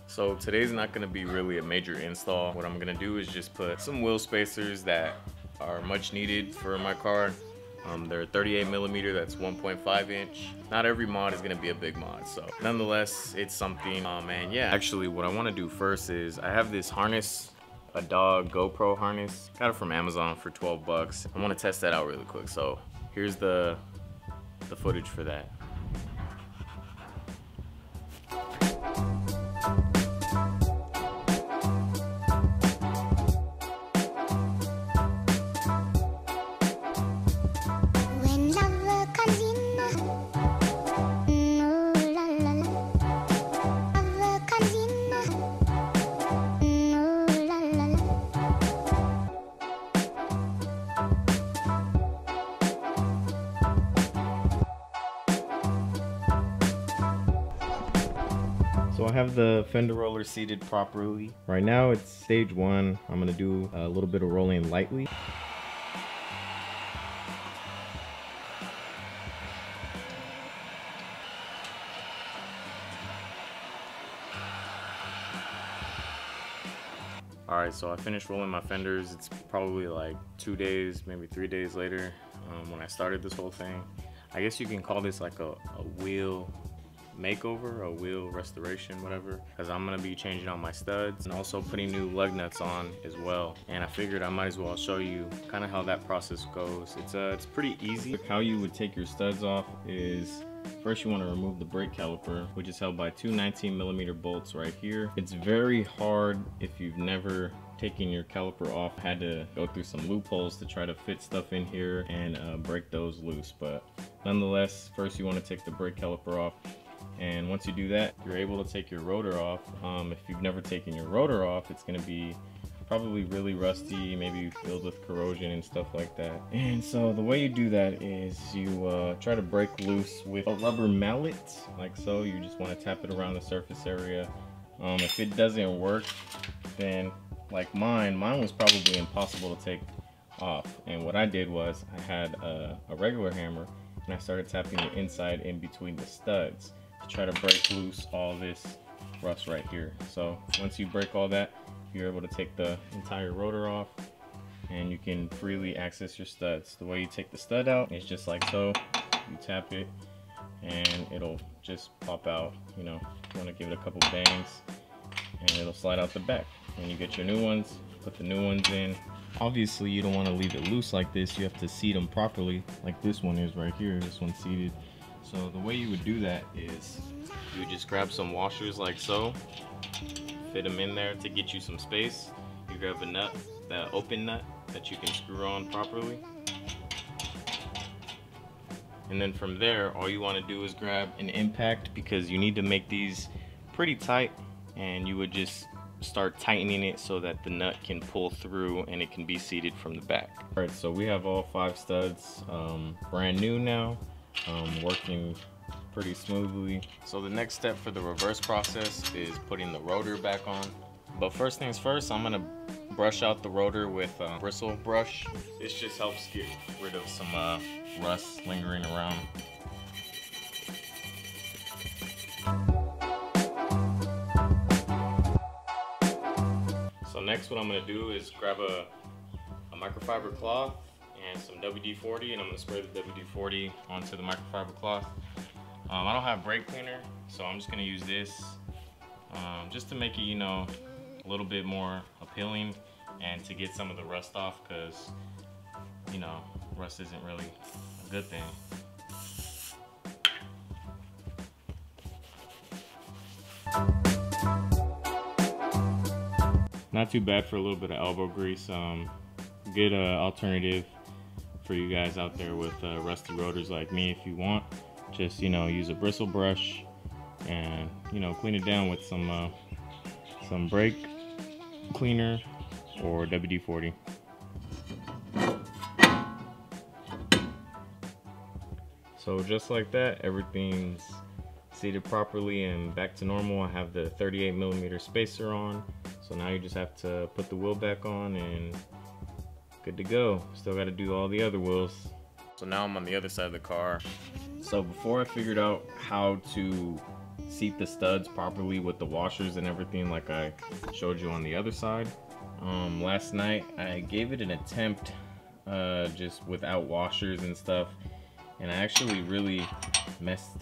So today's not gonna be really a major install. What I'm gonna do is just put some wheel spacers that are much needed for my car. They're 38 millimeter, that's 1.5 inch. Not every mod is gonna be a big mod, so nonetheless, it's something. And yeah, actually what I wanna do first is I have this harness, a dog GoPro harness. Got it from Amazon for 12 bucks. I wanna test that out really quick. So here's the footage for that. So I have the fender roller seated properly. Right now it's stage 1. I'm gonna do a little bit of rolling lightly. Alright, so I finished rolling my fenders. It's probably like 2 days, maybe 3 days later when I started this whole thing. I guess you can call this like a wheel makeover, a wheel restoration, whatever, because I'm gonna be changing out my studs and also putting new lug nuts on as well. And I figured I might as well show you kind of how that process goes. It's pretty easy. How you would take your studs off is first you want to remove the brake caliper, which is held by two 19 millimeter bolts right here. It's very hard if you've never taken your caliper off. I had to go through some loopholes to try to fit stuff in here and break those loose, but nonetheless, first you want to take the brake caliper off. And once you do that, you're able to take your rotor off. If you've never taken your rotor off, it's going to be probably really rusty, maybe filled with corrosion and stuff like that. And so the way you do that is you try to break loose with a rubber mallet, like so. You just want to tap it around the surface area. If it doesn't work, then like mine was probably impossible to take off. And what I did was I had a regular hammer and I started tapping the inside in between the studs to try to break loose all this rust right here. So once you break all that, you're able to take the entire rotor off and you can freely access your studs. The way you take the stud out is just like so. You tap it and it'll just pop out. You know, you want to give it a couple bangs and it'll slide out the back. When you get your new ones, put the new ones in. Obviously you don't want to leave it loose like this. You have to seat them properly, like this one is right here. This one's seated. So the way you would do that is you just grab some washers like so, fit them in there to get you some space. You grab a nut, the open nut that you can screw on properly. And then from there, all you want to do is grab an impact, because you need to make these pretty tight, and you would just start tightening it so that the nut can pull through and it can be seated from the back. All right, so we have all 5 studs brand new now, working pretty smoothly. So the next step for the reverse process is putting the rotor back on. But first things first, I'm gonna brush out the rotor with a bristle brush. This just helps get rid of some rust lingering around. So next what I'm gonna do is grab a microfiber cloth and some WD-40, and I'm gonna spray the WD-40 onto the microfiber cloth. I don't have brake cleaner, so I'm just gonna use this just to make it, you know, a little bit more appealing and to get some of the rust off, because, you know, rust isn't really a good thing. Not too bad for a little bit of elbow grease. Good alternative for you guys out there with rusty rotors like me. If you want, just, you know, use a bristle brush and, you know, clean it down with some brake cleaner or WD-40. So just like that, everything's seated properly and back to normal. I have the 38 millimeter spacer on, so now you just have to put the wheel back on and good to go. Still got to do all the other wheels. So now I'm on the other side of the car. So before I figured out how to seat the studs properly with the washers and everything like I showed you on the other side, last night I gave it an attempt just without washers and stuff, and I actually really messed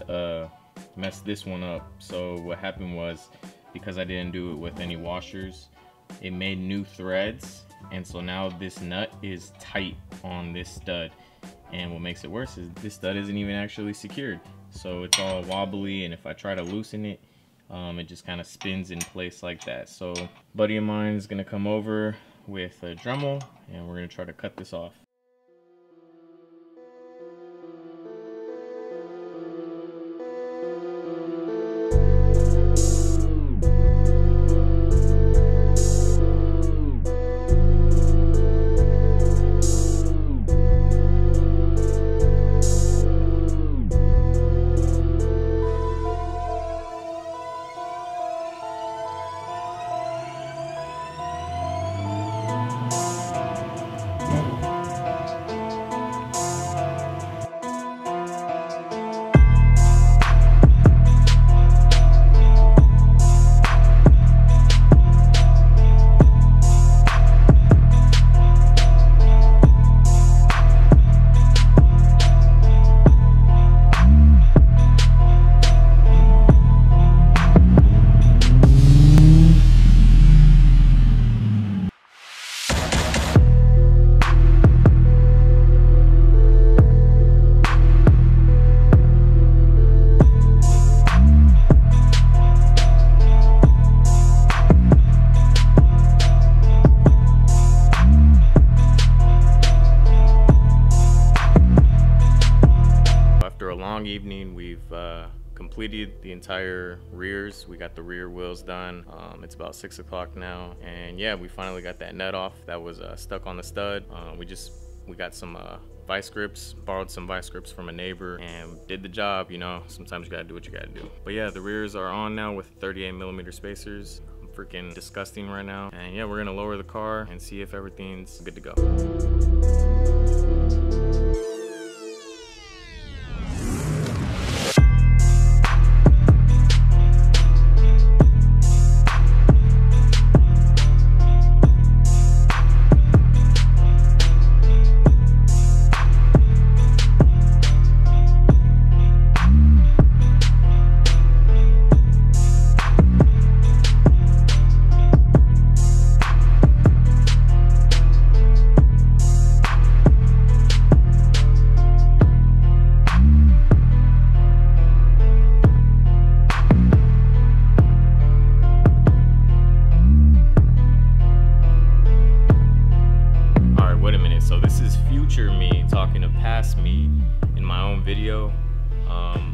this one up. So what happened was, because I didn't do it with any washers, it made new threads, and so now this nut is tight on this stud, and what makes it worse is this stud isn't even actually secured, so it's all wobbly, and if I try to loosen it, it just kind of spins in place like that. So a buddy of mine is gonna come over with a Dremel and we're gonna try to cut this off. Evening, we've completed the entire rears. We got the rear wheels done. It's about 6 o'clock now, and yeah, we finally got that nut off that was stuck on the stud. We got some vice grips, borrowed some vice grips from a neighbor, and did the job. You know, sometimes you gotta do what you gotta do. But yeah, the rears are on now with 38mm spacers. I'm freaking disgusting right now, and yeah, we're gonna lower the car and see if everything's good to go. Me talking to past me in my own video.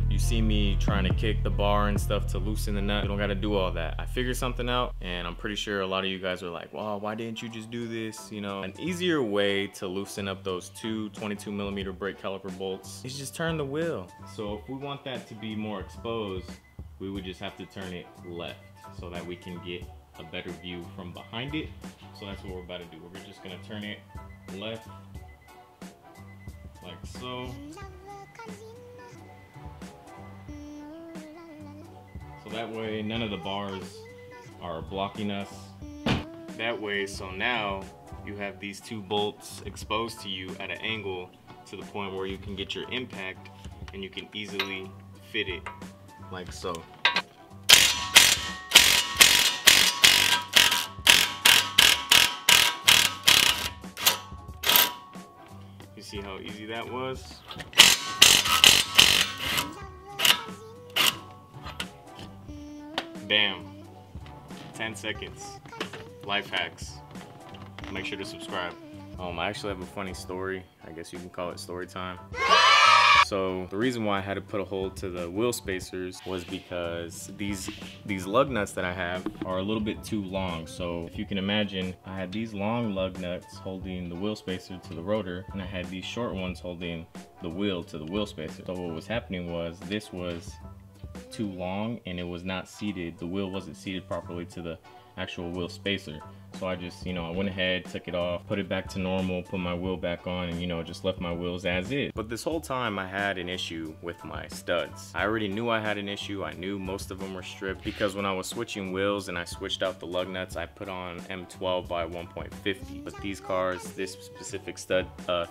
You see me trying to kick the bar and stuff to loosen the nut. You don't got to do all that. I figured something out, and I'm pretty sure a lot of you guys are like, well, why didn't you just do this? You know, an easier way to loosen up those two 22mm brake caliper bolts is just turn the wheel. So if we want that to be more exposed, we would just have to turn it left so that we can get a better view from behind it. So that's what we're about to do. We're just gonna turn it left like so. So that way none of the bars are blocking us. That way, so now you have these two bolts exposed to you at an angle to the point where you can get your impact and you can easily fit it like so. You see how easy that was? Bam. 10 seconds. Life hacks. Make sure to subscribe. I actually have a funny story. I guess you can call it story time. So the reason why I had to put a hole to the wheel spacers was because these lug nuts that I have are a little bit too long. So if you can imagine, I had these long lug nuts holding the wheel spacer to the rotor, and I had these short ones holding the wheel to the wheel spacer. So what was happening was this was too long and it was not seated. The wheel wasn't seated properly to the actual wheel spacer. So I just, you know, I went ahead, took it off, put it back to normal, put my wheel back on, and, you know, just left my wheels as is. But this whole time I had an issue with my studs. I already knew I had an issue. I knew most of them were stripped because when I was switching wheels and I switched out the lug nuts, I put on M12 by 1.50. But these cars, this specific stud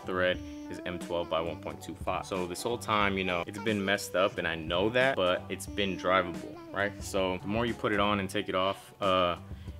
thread is M12 by 1.25. So this whole time, you know, it's been messed up and I know that, but it's been drivable, right? So the more you put it on and take it off,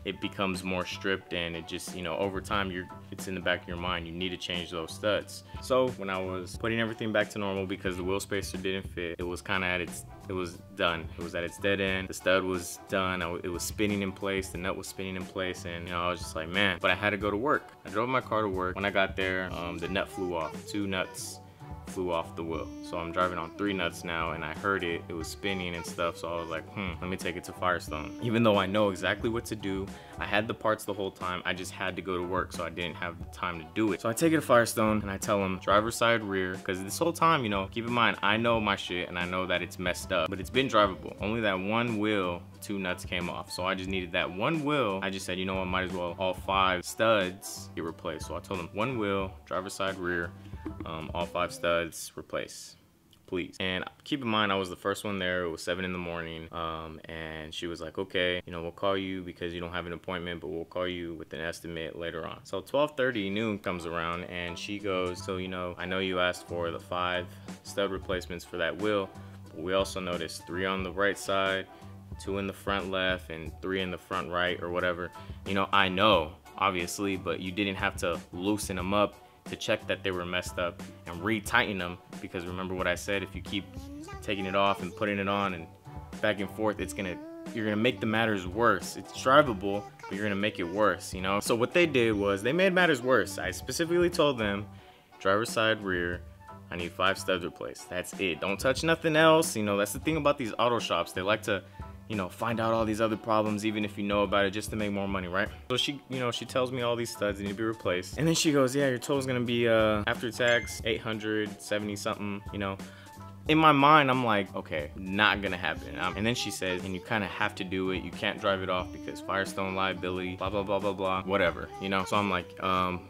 it becomes more stripped, and it just, you know, over time, it's in the back of your mind, you need to change those studs. So when I was putting everything back to normal because the wheel spacer didn't fit, it was kind of it was done. It was at its dead end. The stud was done. It was spinning in place. The nut was spinning in place, and, you know, I was just like, man. But I had to go to work. I drove my car to work. When I got there, the nut flew off. 2 nuts flew off the wheel. So I'm driving on 3 nuts now, and I heard it was spinning and stuff, so I was like, let me take it to Firestone. Even though I know exactly what to do, I had the parts the whole time, I just had to go to work, so I didn't have the time to do it. So I take it to Firestone and I tell them driver's side rear, because this whole time, you know, keep in mind, I know my shit and I know that it's messed up, but it's been drivable. Only that one wheel, 2 nuts came off, so I just needed that one wheel. I just said, you know what, might as well all 5 studs get replaced. So I told them 1 wheel, driver's side rear, all 5 studs replace, please. And keep in mind, I was the first one there. It was 7 in the morning, and she was like, okay, you know, we'll call you because you don't have an appointment, but we'll call you with an estimate later on. So 12:30 noon comes around, and she goes, so, you know, I know you asked for the 5 stud replacements for that wheel, but we also noticed 3 on the right side, 2 in the front left, and 3 in the front right, or whatever. You know, I know, obviously, but you didn't have to loosen them up to check that they were messed up and re-tighten them, because remember what I said, if you keep taking it off and putting it on and back and forth, you're gonna make the matters worse. It's drivable, but you're gonna make it worse, you know? So what they did was they made matters worse. I specifically told them, driver's side rear, I need 5 studs replaced. That's it. Don't touch nothing else. You know, that's the thing about these auto shops. They like to, you know, find out all these other problems even if you know about it, just to make more money, right? So she, you know, she tells me all these studs need to be replaced. And then she goes, yeah, your total's gonna be after tax 870 something, you know. In my mind, I'm like, okay, not gonna happen. And then she says, and you kind of have to do it. You can't drive it off because Firestone liability, blah, blah, blah, blah, blah, whatever, you know? So I'm like,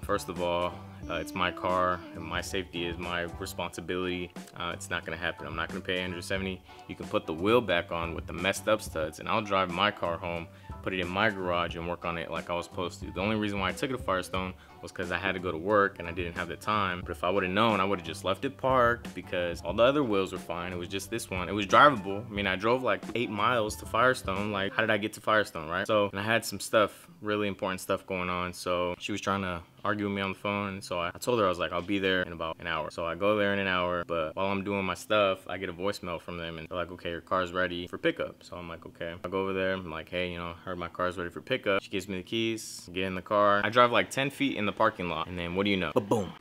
first of all, it's my car and my safety is my responsibility. It's not gonna happen. I'm not gonna pay 170. You can put the wheel back on with the messed up studs, and I'll drive my car home, put it in my garage, and work on it like I was supposed to. The only reason why I took it to Firestone was because I had to go to work and I didn't have the time. But if I would have known, I would have just left it parked because all the other wheels were fine. It was just this one. It was drivable. I mean, I drove like 8 miles to Firestone. Like, how did I get to Firestone, right? So, and I had some stuff, really important stuff going on. So she was trying to argue with me on the phone. So I told her, I was like, I'll be there in about an hour. So I go there in an hour, but while I'm doing my stuff, I get a voicemail from them and they're like, okay, your car's ready for pickup. So I'm like, okay. I go over there, I'm like, hey, you know, I heard my car's ready for pickup. She gives me the keys, get in the car. I drive like 10 feet in the parking lot, and then what do you know? Ba-boom.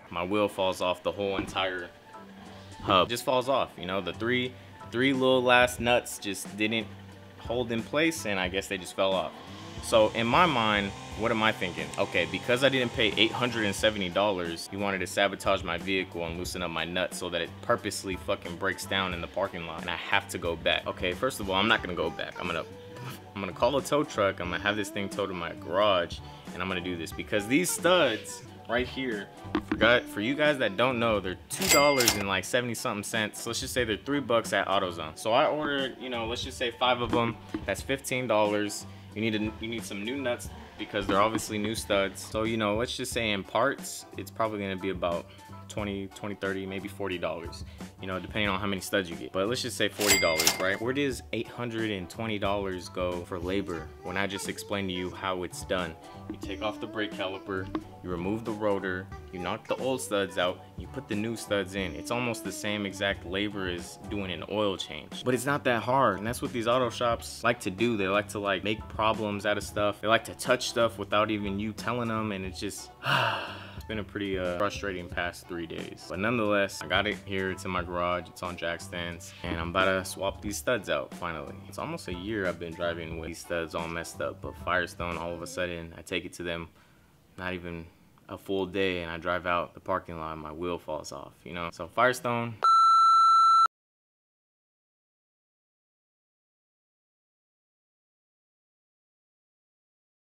My wheel falls off, the whole entire hub just falls off. You know, the three little last nuts just didn't hold in place, and I guess they just fell off. So in my mind, what am I thinking? Okay, because I didn't pay $870, you wanted to sabotage my vehicle and loosen up my nuts so that it purposely fucking breaks down in the parking lot and I have to go back. Okay, first of all, I'm not gonna go back. I'm gonna call a tow truck. I'm gonna have this thing towed to my garage, and I'm gonna do this because these studs right here, for you guys that don't know, they're $2 and like 70 something cents. So let's just say they're $3 at AutoZone. So I ordered, you know, let's just say 5 of them. That's $15. You need some new nuts because they're obviously new studs. So, you know, let's just say in parts, it's probably gonna be about 20, 30, maybe $40, you know, depending on how many studs you get. But let's just say $40, right? Where does $820 go for labor when I just explained to you how it's done? You take off the brake caliper, you remove the rotor, you knock the old studs out, you put the new studs in. It's almost the same exact labor as doing an oil change. But it's not that hard, and that's what these auto shops like to do. They like to like make problems out of stuff. They like to touch stuff without even you telling them, and it's just it's been a pretty frustrating past 3 days. But nonetheless, I got it here. It's in my garage. It's on jack stands, and I'm about to swap these studs out finally. It's almost a year I've been driving with these studs all messed up, but Firestone, all of a sudden, I take it to them, not even a full day, and I drive out the parking lot and my wheel falls off, you know? So Firestone,